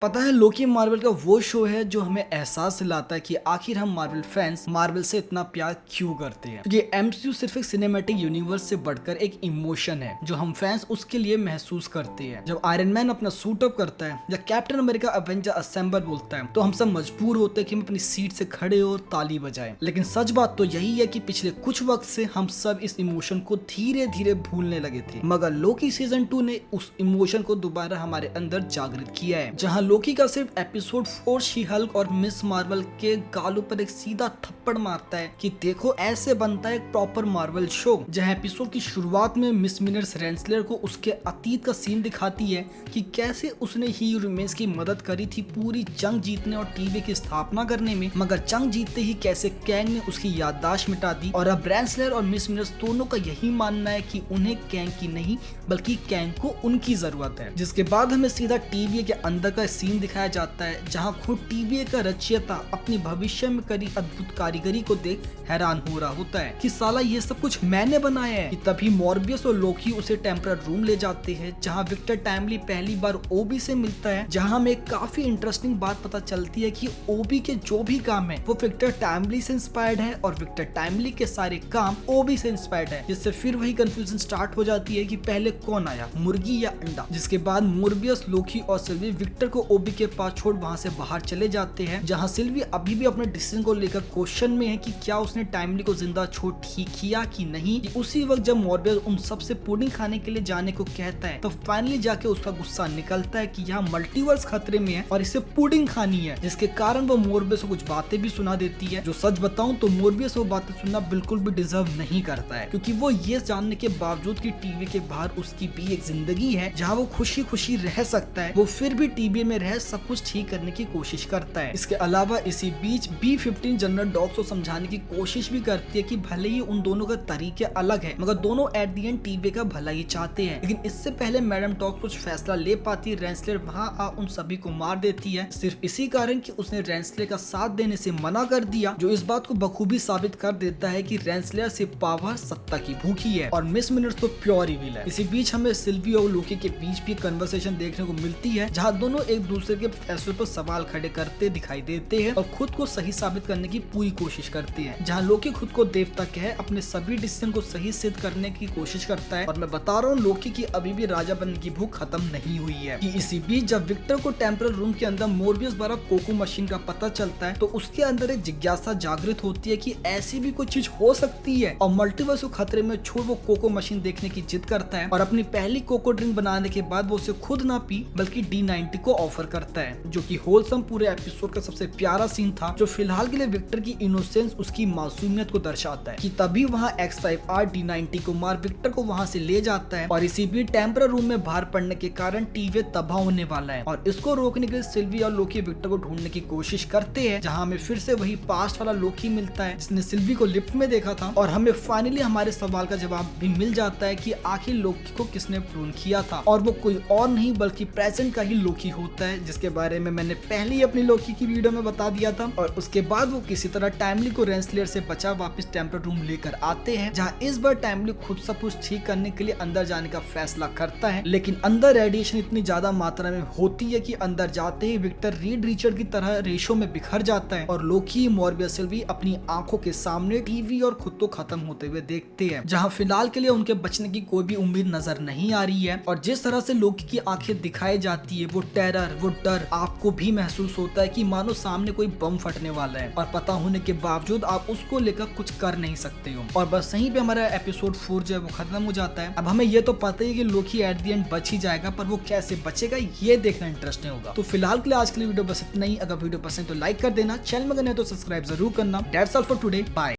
पता है लोकी मार्वल का वो शो है जो हमें एहसास दिलाता है कि आखिर हम मार्वल फैंस मार्वल से इतना प्यार क्यों करते हैं। क्योंकि एमसीयू सिर्फ एक सिनेमैटिक यूनिवर्स से बढ़कर एक इमोशन है जो हम फैंस उसके लिए महसूस करते हैं। जब आयरन मैन अपना सूट अप करता है या कैप्टन अमेरिका अवेंजर असेंबल बोलता है तो हम सब मजबूर होते हैं कि हम अपनी सीट से खड़े और ताली बजाएं। लेकिन सच बात तो यही है कि पिछले कुछ वक्त से हम सब इस इमोशन को धीरे धीरे भूलने लगे थे, मगर लोकी सीजन 2 ने उस इमोशन को दोबारा हमारे अंदर जागृत किया है। जहाँ लोकी का सिर्फ एपिसोड 4 शी हल्क और मिस मार्वल के गालों पर एक सीधा थप्पड़ मारता है कि देखो ऐसे बनता है एक प्रॉपर मार्वल शो। जहां एपिसोड की शुरुआत में मिस मिनर्स रेंसलर को उसके अतीत का सीन दिखाती है कि कैसे उसने ही यूमेंस की मदद करी थी पूरी जंग जीतने और टीवी की स्थापना करने में, मगर जंग जीतते ही कैसे कैंग ने उसकी याददाश्त मिटा दी। और अब रेंसलर और मिस मिनर्स दोनों का यही मानना है कि उन्हें कैंग की नहीं बल्कि कैंग को उनकी जरूरत है। जिसके बाद हमें सीधा टीवी के अंदर का सीन दिखाया जाता है जहां खुद टीवी का रचयिता अपने भविष्य में करी अद्भुत कारीगरी को देख हैरान हो रहा होता है कि साला ये सब कुछ मैंने बनाया है। कि तभी मॉर्बियस और लोकी उसे टेम्पररी रूम ले जाते हैं जहां विक्टर टाइमली पहली बार ओबी से मिलता है। जहां हमें काफी इंटरेस्टिंग बात पता चलती है कि ओबी के जो भी काम है वो विक्टर टाइमली से इंस्पायर्ड है और विक्टर टाइमली के सारे काम ओबी से इंस्पायर्ड है। जिससे फिर वही कंफ्यूजन स्टार्ट हो जाती है कि पहले कौन आया, मुर्गी या अंडा। जिसके बाद मॉर्बियस, लोकी और सिल्वी विक्टर को ओबी के पास छोड़ वहां से बाहर चले जाते हैं। जहां सिल्वी अभी भी अपने डिसीजन को लेकर क्वेश्चन में है कि क्या उसने टाइमली को जिंदा छोड़ ठीक किया कि नहीं। उसी वक्त जब मॉर्बियस उन सबसे पुडिंग खाने के लिए जाने को कहता है तो फाइनली जाके उसका गुस्सा निकलता है कि यहाँ मल्टीवर्स खतरे में है और इसे पुडिंग खानी है। जिसके कारण वो मॉर्बियस को कुछ बातें भी सुना देती है। जो सच बताऊं तो मॉर्बियस वो बातें सुनना बिल्कुल भी डिजर्व नहीं करता है, क्योंकि वो ये जानने के बावजूद कि टीवी के बाहर उसकी भी एक जिंदगी है जहाँ वो खुशी खुशी रह सकता है, वो फिर भी टीवी में रह सब कुछ ठीक करने की कोशिश करता है। इसके अलावा इसी बीच B-15 जनरल डॉग्स को समझाने की कोशिश भी करती है कि भले ही उन दोनों के तरीके अलग है मगर दोनों एट दी एंड टीवी का भला ही चाहते हैं। लेकिन इससे पहले मैडम डॉग्स कुछ फैसला ले पाती, रेंसलर वहां आ उन सभी को मार देती है सिर्फ इसी कारण कि उसने रेंसलर का साथ देने से मना कर दिया, जो इस बात को बखूबी साबित कर देता है कि रेंसलर से पावर सत्ता की भूखी है और मिस मिनर्स तो प्योर इविल है। इसी बीच हमें सिल्वी और लोकी के बीच भी कन्वर्सेशन देखने को मिलती है जहाँ दोनों एक दूसरे के फैसलों पर सवाल खड़े करते दिखाई देते हैं और खुद को सही साबित करने की पूरी कोशिश करते हैं। जहां लोकी खुद को देवता कह अपने सभी डिसीजन को सही सिद्ध करने की कोशिश करता है। और मैं बता रहा हूँ लोकी की अभी भी राजा बनने की भूख खत्म नहीं हुई है। कि इसी बीच जब विक्टर को टेम्पररी रूम के अंदर मॉर्बियस द्वारा कोको मशीन का पता चलता है तो उसके अंदर एक जिज्ञासा जागृत होती है कि ऐसी भी कोई चीज हो सकती है और मल्टीवर्स को खतरे में छोड़ वो कोको मशीन देखने की जिद करता है और अपनी पहली कोको ड्रिंक बनाने के बाद वो उसे खुद ना पी बल्कि D90 को ऑफर करता है, जो कि होलसम पूरे एपिसोड का सबसे प्यारा सीन था जो फिलहाल के लिए विक्टर की इनोसेंस, उसकी मासूमियत को दर्शाता है। कि तभी वहां X5R D90 को मार विक्टर को वहां से ले जाता है और इसी बीच टेम्पररी रूम में बाहर पड़ने के कारण टीवी तबाह होने वाला है और इसको रोकने के लिए सिल्वी और लोकी विक्टर को ढूंढने की कोशिश करते हैं। जहां हमें फिर से वही पास्ट वाला लोकी मिलता है जिसने सिल्वी को लिफ्ट में देखा था और हमें फाइनली हमारे सवाल का जवाब भी मिल जाता है कि आखिर लोकी को किसने प्रून किया था और वो कोई और नहीं बल्कि प्रेजेंट का ही लोकी होता है, जिसके बारे में मैंने पहले ही अपनी लोकी की वीडियो में बता दिया था। और उसके बाद वो किसी तरह टाइमली को रेंसलर से बचा वापस टेम्पररी रूम लेकर आते हैं जहां इस बार टाइमली खुद सब कुछ ठीक करने के लिए अंदर जाने का फैसला करता है। लेकिन अंदर रेडिएशन इतनी ज्यादा मात्रा में होती है कि अंदर जाते ही विक्टर रीड रिचर्ड की तरह रेशो में बिखर जाता है और लोकी, मॉर्बियस, सिल्वी अपनी आंखों के सामने टीवी और खुद को खत्म होते हुए देखते हैं। जहां फिलहाल के लिए उनके बचने की कोई भी उम्मीद नजर नहीं आ रही है और जिस तरह से लोकी की आंखें दिखाई जाती है वो टेरर, वो डर आपको भी महसूस होता है कि मानो सामने कोई बम फटने वाला है और पता होने के बावजूद आप उसको लेकर कुछ कर नहीं सकते हो। और बस यहीं पे हमारा एपिसोड 4 जो है वो खत्म हो जाता है। अब हमें ये तो पता ही है कि लोकी एट द एंड बच ही जाएगा, पर वो कैसे बचेगा ये देखना इंटरेस्टिंग होगा। तो फिलहाल के लिए आज के लिए वीडियो बस इतना ही। अगर वीडियो पसंद तो लाइक कर देना, चैनल में नए तो सब्सक्राइब जरूर करना। That's all for today, bye.